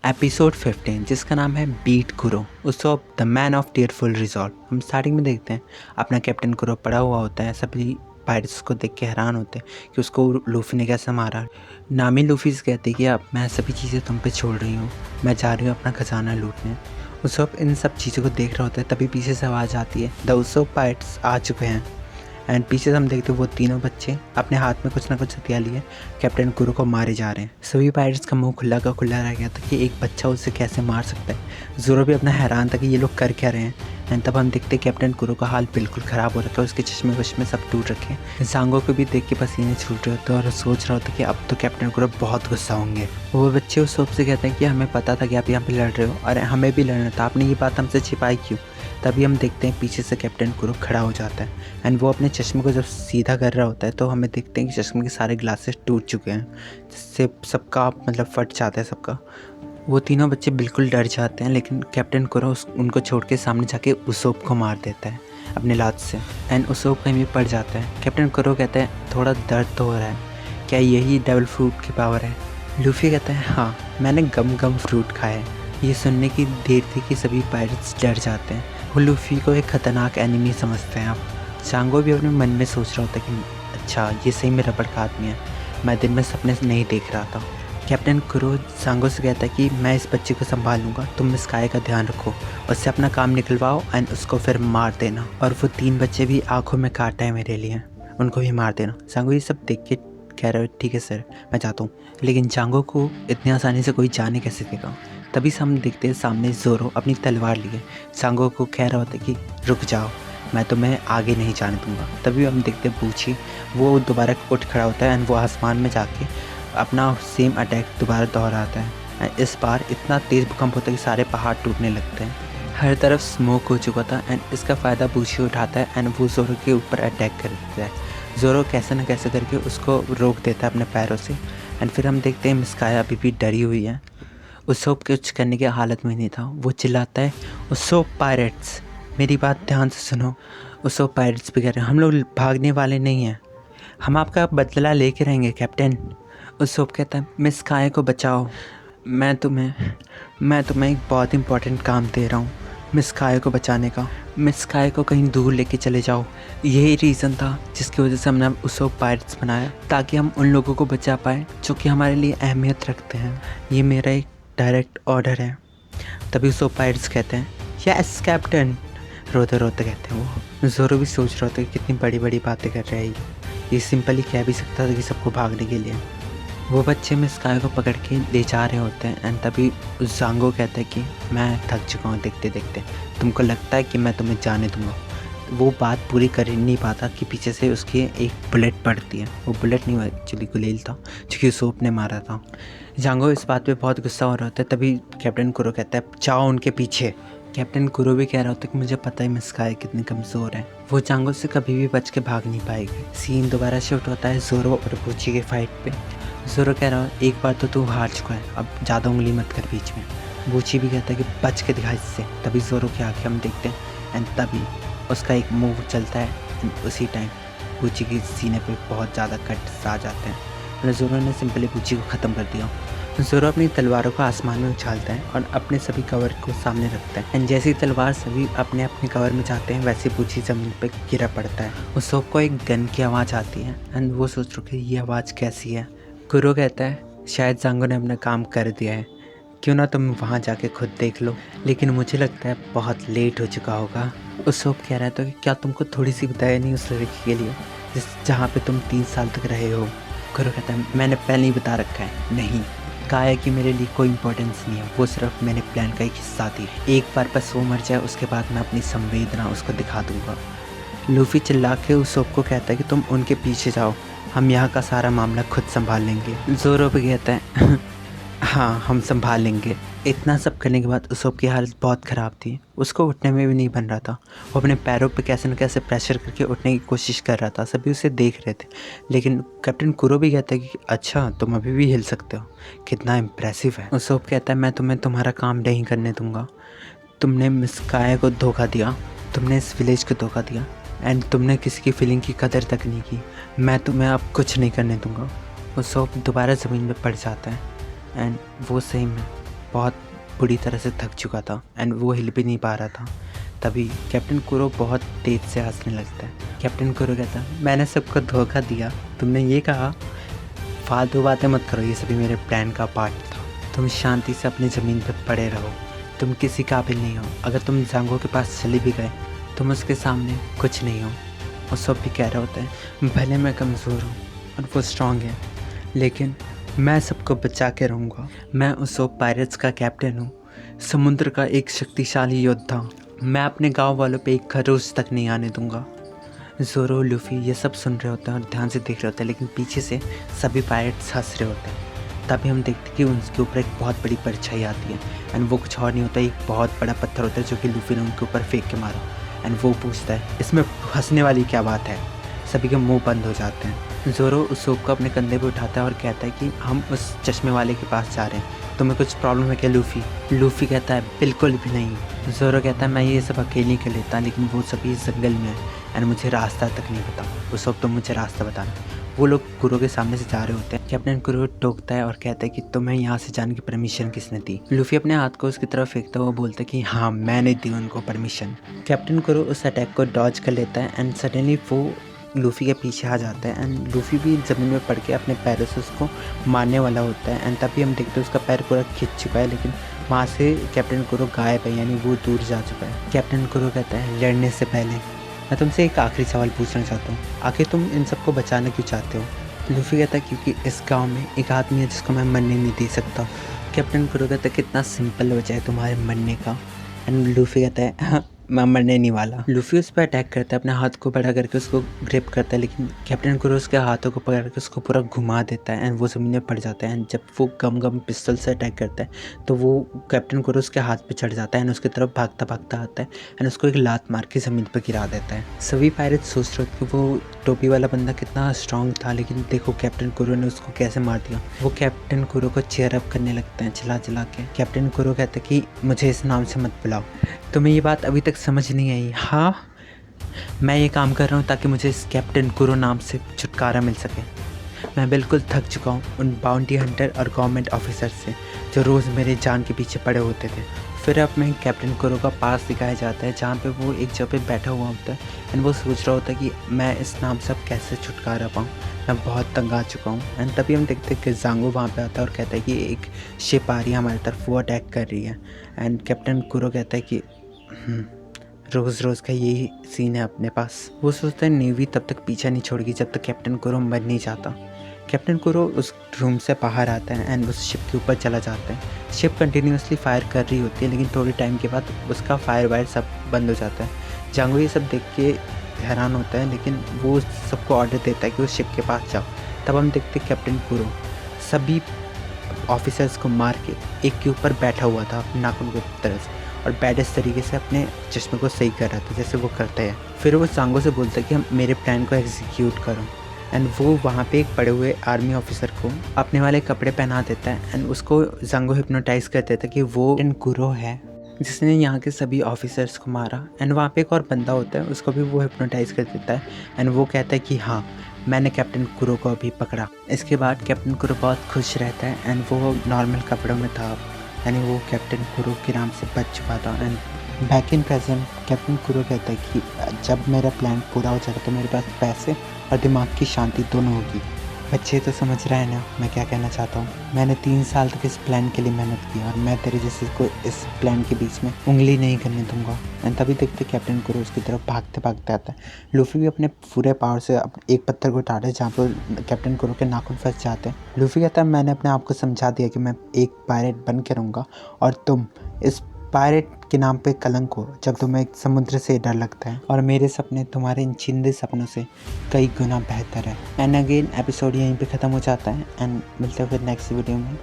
Episode 15 जिसका नाम है बीट कुरो उसो the man of tearful resort. हम स्टार्टिंग में देखते हैं अपना कैप्टन कुरो पड़ा हुआ होता है। सभी पायरेट्स को देख के हैरान होते हैं कि उसको लूफी ने कैसे मारा। नामी लूफी से कहती है कि अब मैं सभी चीज़ें तुम पे छोड़ रही हूँ, मैं जा रही हूँ अपना खजाना लूटने। उसोप इन सब चीज़ों को देख रहा होता है, तभी पीछे से आवाज़ आती है द उसोप पायरेट्स आ चुके हैं। एंड पीछे से हम देखते हैं वो तीनों बच्चे अपने हाथ में कुछ ना कुछ हथियार लिए कैप्टन कुरो को मारे जा रहे हैं। सभी पायरेट्स का मुंह खुला का खुला रह गया था कि एक बच्चा उसे कैसे मार सकता है। ज़ोरो भी अपना हैरान था कि ये लोग कर क्या रहे हैं। एंड तब हम देखते कैप्टन कुरो का हाल बिल्कुल ख़राब हो रखा है, उसके चश्मे वश्मे सब टूट रखे हैं। सांगो को भी देख के पसीने छूट रहे होते हैं और सोच रहा होता कि अब तो कैप्टन कुरो बहुत गुस्सा होंगे। वो बच्चे उस सोप से कहते हैं कि हमें पता था कि आप यहाँ पे लड़ रहे हो और हमें भी लड़ना था, आपने ये बात हमसे छिपाई क्यों। तभी हम देखते हैं पीछे से कैप्टन कुरो खड़ा हो जाता है एंड वो अपने चश्मे को जब सीधा कर रहा होता है तो हमें देखते हैं कि चश्मे के सारे ग्लासेस टूट चुके हैं, जिससे सबका मतलब फट जाता है सबका। वो तीनों बच्चे बिल्कुल डर जाते हैं, लेकिन कैप्टन कुरो उनको छोड़ के सामने जाके उसोप को मार देता है अपने लात से एंड उसोप कहीं भी पड़ जाता है। कैप्टन कुरो कहते हैं थोड़ा दर्द तो हो रहा है, क्या यही डेविल फ्रूट की पावर है। लूफी कहता है हाँ, मैंने गम गम फ्रूट खाया है। ये सुनने की देर थी कि सभी पायरेट्स डर जाते हैं। वो लूफी को एक खतरनाक एनिमी समझते हैं। अब सांगो भी अपने मन में सोच रहा होता है कि अच्छा ये सही में रबड़ का आदमी है, मैं दिन में सपने नहीं देख रहा था। कैप्टन कुरो सांगो से कहता है कि मैं इस बच्चे को संभाल लूँगा, तुम मिस्काई का ध्यान रखो, उससे अपना काम निकलवाओ एंड उसको फिर मार देना। और वो तीन बच्चे भी आंखों में कांटा है मेरे लिए, उनको भी मार देना। सांगो ये सब देख के कह रहा है ठीक है सर मैं जाता हूँ, लेकिन सांगो को इतनी आसानी से कोई जाने कैसे देगा। तभी से हम देखते हैं सामने ज़ोरो अपनी तलवार लिए सांगो को कह रहा होता है कि रुक जाओ, मैं तुम्हें आगे नहीं जाने दूंगा। तभी हम देखते हैं बूची वो दोबारा उठ खड़ा होता है एंड वो आसमान में जाके अपना सेम अटैक दोबारा दोहराता है। इस बार इतना तेज़ भूकंप होता है कि सारे पहाड़ टूटने लगते हैं, हर तरफ स्मोक हो चुका था एंड इसका फ़ायदा बूची उठाता है एंड वो ज़ोरो के ऊपर अटैक कर देता है। ज़ोरो कैसे न कैसे करके उसको रोक देता है अपने पैरों से। एंड फिर हम देखते हैं मिस्काया अभी भी डरी हुई है, उसोप कुछ करने की हालत में नहीं था। वो चिल्लाता है उसोप पायरेट्स मेरी बात ध्यान से सुनो। उसोप पायरेट्स भी कह रहे हैं हम लोग भागने वाले नहीं हैं, हम आपका बदला लेके रहेंगे कैप्टन। उसोप कहता है मिस काय को बचाओ, मैं तुम्हें एक बहुत इंपॉर्टेंट काम दे रहा हूँ मिस काय को बचाने का। मिस काय को कहीं दूर लेके चले जाओ, यही रीज़न था जिसकी वजह से हमने उसोप पायरेट्स बनाया, ताकि हम उन लोगों को बचा पाए जो कि हमारे लिए अहमियत रखते हैं। ये मेरा एक डायरेक्ट ऑर्डर है। तभी उसोप पायरेट्स कहते हैं यस कैप्टन, रोते रोते कहते हैं वो। ज़ोरो भी सोच रहा था कि कितनी बड़ी बड़ी बातें कर रहे हैं, ये सिंपली कह भी सकता था कि सबको भागने के लिए। वो बच्चे में स्काई को पकड़ के ले जा रहे होते हैं एंड तभी सांगो कहता है कि मैं थक चुका हूँ देखते देखते, तुमको लगता है कि मैं तुम्हें जाने दूंगा। वो बात पूरी कर नहीं पाता कि पीछे से उसकी एक बुलेट पड़ती है। वो बुलेट नहीं, एक्चुअली गुलेल था जो कि उसोप ने मारा था। सांगो इस बात पे बहुत गुस्सा हो रहा होता है। तभी कैप्टन कुरो कहता है जाओ उनके पीछे। कैप्टन कुरो भी कह रहा होता है कि मुझे पता है मिस्काई कितनी कमज़ोर है, वो सांगो से कभी भी बच के भाग नहीं पाएगी। सीन दोबारा शिफ्ट होता है ज़ोरो और बूची के फाइट पे। ज़ोरो कह रहा है एक बार तो तू हार चुका है, अब ज़्यादा उंगली मत कर बीच में। बूची भी कहता है कि बच के दिखा इससे। तभी ज़ोरो के आगे हम देखते हैं एंड तभी उसका एक मूव चलता है। उसी टाइम बूची के सीने पे बहुत ज़्यादा कट आ जाते हैं। ज़ोरो ने सिंपली बूची को ख़त्म कर दिया। ज़ोरो अपनी तलवारों को आसमान में उछालता है और अपने सभी कवर को सामने रखता है एंड जैसी तलवार सभी अपने अपने कवर में जाते हैं वैसे बूची ज़मीन पर गिरा पड़ता है। उसोप को एक गन की आवाज़ आती है एंड वो सोच रहे कि ये आवाज़ कैसी है। कुरो कहता है शायद सांगो ने अपना काम कर दिया है, क्यों ना तुम वहाँ जाके खुद देख लो, लेकिन मुझे लगता है बहुत लेट हो चुका होगा। उसोप कह रहा है तो क्या तुमको थोड़ी सी बताया नहीं उस लड़की के लिए जहाँ पे तुम 3 साल तक रहे हो। कुरो कहता है मैंने पहले ही बता रखा है, नहीं कहा है कि मेरे लिए कोई इंपॉर्टेंस नहीं है, वो सिर्फ मैंने प्लान का एक हिस्सा थी। एक बार बस वो मर जाए उसके बाद मैं अपनी संवेदना उसको दिखा दूंगा। लूफी चिल्ला के उसोप को कहता है कि तुम उनके पीछे जाओ, हम यहाँ का सारा मामला खुद संभाल लेंगे। ज़ोरो भी कहता है हाँ हम संभाल लेंगे। इतना सब करने के बाद उसोप की हालत बहुत ख़राब थी, उसको उठने में भी नहीं बन रहा था। वो अपने पैरों पे कैसे न कैसे प्रेशर करके उठने की कोशिश कर रहा था, सभी उसे देख रहे थे। लेकिन कैप्टन कुरो भी कहता है कि अच्छा तुम अभी भी हिल सकते हो, कितना इम्प्रेसिव है। उसोप कहता है मैं तुम्हें तुम्हारा काम नहीं करने दूंगा, तुमने मिस्काया को धोखा दिया, तुमने इस विलेज को धोखा दिया एंड तुमने किसी की फीलिंग की कदर तक नहीं की, मैं तुम्हें अब कुछ नहीं करने दूंगा। उसोप दोबारा ज़मीन में पड़ जाता है एंड वो सही में बहुत बुरी तरह से थक चुका था एंड वो हिल भी नहीं पा रहा था। तभी कैप्टन कुरो बहुत तेज से हंसने लगता है। कैप्टन कुरो कहता है, मैंने सबको धोखा दिया, तुमने ये कहा? फालतू बातें मत करो, ये सभी मेरे प्लान का पार्ट था। तुम शांति से अपनी ज़मीन पर पड़े रहो, तुम किसी काबिल नहीं हो। अगर तुम जांगो के पास चले भी गए, तुम उसके सामने कुछ नहीं हो। और सब भी कह रहे होते हैं, भले मैं कमज़ोर हूँ और वो स्ट्रांग है, लेकिन मैं सबको बचा के रहूँगा। मैं उस पायरेट्स का कैप्टन हूँ, समुद्र का एक शक्तिशाली योद्धा। मैं अपने गांव वालों पे एक खरोच तक नहीं आने दूंगा। ज़ोरो, लूफी ये सब सुन रहे होते हैं और ध्यान से देख रहे होते हैं, लेकिन पीछे से सभी पायरेट्स हंस रहे होते हैं। तभी हम देखते हैं कि उनके ऊपर एक बहुत बड़ी परछाई आती है एंड वो कुछ और नहीं होता, एक बहुत बड़ा पत्थर होता है जो कि लूफी ने उनके ऊपर फेंक के मारा। एंड वो पूछता है, इसमें हंसने वाली क्या बात है? सभी के मुंह बंद हो जाते हैं। ज़ोरो उस सोप को अपने कंधे पे उठाता है और कहता है कि हम उस चश्मे वाले के पास जा रहे हैं, तुम्हें कुछ प्रॉब्लम है क्या लूफी? लूफी कहता है, बिल्कुल भी नहीं। ज़ोरो कहता है, मैं ये सब अकेले कर लेता, लेकिन वो सभी इस जंगल में है एंड मुझे रास्ता तक नहीं पता। वो सब तुम मुझे रास्ता बताना। वो लोग कुरो के सामने से जा रहे होते हैं। कैप्टन कुरो टोकता है और कहता है कि तुम्हें यहाँ से जाने की परमिशन किसने दी? लूफी अपने हाथ को उसकी तरफ फेंकता हुआ बोलता है कि हाँ, मैंने दी उनको परमिशन। कैप्टन कुरो उस अटैक को डॉज कर लेता है एंड सडनली वो लूफी के पीछे आ जाता है एंड लूफी भी ज़मीन में पड़ के अपने पैरों से उसको मारने वाला होता है। एंड तभी हम देखते हैं उसका पैर पूरा खिंच चुका है, लेकिन वहाँ से कैप्टन कुरो गायब है, यानी वो दूर जा चुका है। कैप्टन कुरो कहता है, लड़ने से पहले मैं तुमसे एक आखिरी सवाल पूछना चाहता हूँ, आखिर तुम इन सबको बचाना क्यों चाहते हो? लूफी कहता है, क्योंकि इस गांव में एक आदमी है जिसको मैं मरने नहीं दे सकता। कैप्टन कुरो कहता है, कितना सिंपल वजह है तुम्हारे मरने का? एंड लूफी कहता है, हाँ, मैं मरने नहीं वाला। लूफी उस पर अटैक करता है, अपने हाथ को बड़ा करके उसको ग्रिप करता है, लेकिन कैप्टन कुरो उसके हाथों को पकड़ के उसको पूरा घुमा देता है एंड वो ज़मीन में पड़ जाता है। एंड जब वो गम पिस्टल से अटैक करता है तो वो कैप्टन कुरो उसके हाथ पे चढ़ जाता है एंड उसकी तरफ भागता भागता आता है एंड उसको एक लात मार के ज़मीन पर गिरा देता है। सभी पायरेट्स सोच रहे थे कि वो टोपी वाला बंदा कितना स्ट्रांग था, लेकिन देखो कैप्टन कुरो ने उसको कैसे मार दिया। वो कैप्टन कुरो को चेयर अप करने लगते हैं चिल्ला चिल्ला के। कैप्टन कुरो कहते हैं कि मुझे इस नाम से मत बुलाओ। तुम्हें ये बात अभी तक समझ नहीं आई? हाँ, मैं ये काम कर रहा हूँ ताकि मुझे इस कैप्टन कुरो नाम से छुटकारा मिल सके। मैं बिल्कुल थक चुका हूँ उन बाउंटी हंटर और गवर्नमेंट ऑफिसर से जो रोज़ मेरे जान के पीछे पड़े होते थे। फिर अब मैं कैप्टन कुरो का पास दिखाया जाता है जहाँ पे वो एक जगह पे बैठा हुआ होता है एंड वो सोच रहा होता है कि मैं इस नाम से अब कैसे छुटकारा पाऊँ, मैं बहुत तंग आ चुका हूँ। एंड तभी हम देखते हैं कि जांगो वहाँ पे आता है और कहता है कि एक शिप आ रही है हमारी तरफ, वो अटैक कर रही है। एंड कैप्टन कुरो कहता है कि रोज़ रोज़ का यही सीन है अपने पास। वो सोचता है नेवी तब तक पीछा नहीं छोड़ेगी जब तक कैप्टन कुरो मर नहीं जाता। कैप्टन कुरो उस रूम से बाहर आता है एंड उस शिप के ऊपर चला जाता है। शिप कंटिन्यूसली फायर कर रही होती है, लेकिन थोड़े टाइम के बाद उसका फायर वायर सब बंद हो जाता है। जांगो ये सब देख के हैरान होता है, लेकिन वो सबको ऑर्डर देता है कि उस शिप के पास जाओ। तब हम देखते हैं कैप्टन कुरो सभी ऑफिसर्स को मार के एक के ऊपर बैठा हुआ था अपने नाखून की तरफ और बैडेस्ट तरीके से अपने चश्मे को सही कर रहा था जैसे वो करते हैं। फिर वो जांगो से बोलता है कि हम मेरे प्लान को एग्जीक्यूट करो। एंड वो वहाँ पे एक पड़े हुए आर्मी ऑफिसर को अपने वाले कपड़े पहना देता है एंड उसको जांगो हिप्नोटाइज कर देता है कि वो कुरो है जिसने यहाँ के सभी ऑफिसर्स को मारा। एंड वहाँ पे एक और बंदा होता है, उसको भी वो हिप्नोटाइज कर देता है एंड वो कहता है कि हाँ, मैंने कैप्टन कुरो को अभी पकड़ा। इसके बाद कैप्टन कुरो बहुत खुश रहता है एंड वो नॉर्मल कपड़ों में था, यानी वो कैप्टन कुरो के नाम से बच चुका था। And back in present captain कुरो कहता है कि जब मेरा प्लान पूरा हो जाएगा तो मेरे पास पैसे और दिमाग की शांति दोनों होगी। बच्चे तो समझ रहे हैं ना मैं क्या कहना चाहता हूँ? मैंने 3 साल तक इस प्लान के लिए मेहनत की और मैं तेरे जैसे को इस प्लान के बीच में उंगली नहीं करने दूंगा। एंड तभी देखते कैप्टन कुरो उसकी तरफ भागते भागते आता है। लूफी भी अपने पूरे पावर से एक पत्थर को उठाता है जहाँ पर कैप्टन कुरो के नाखून फंस जाते हैं। लूफी कहता है, मैंने अपने आप को समझा दिया कि मैं एक पायरेट बन के रहूँगा और तुम इस पायरेट के नाम पे कलंक हो जब तुम्हें एक समुद्र से डर लगता है और मेरे सपने तुम्हारे इन चिंदे सपनों से कई गुना बेहतर है। एंड अगेन एपिसोड यहीं पे ख़त्म हो जाता है एंड मिलते हैं फिर नेक्स्ट वीडियो में।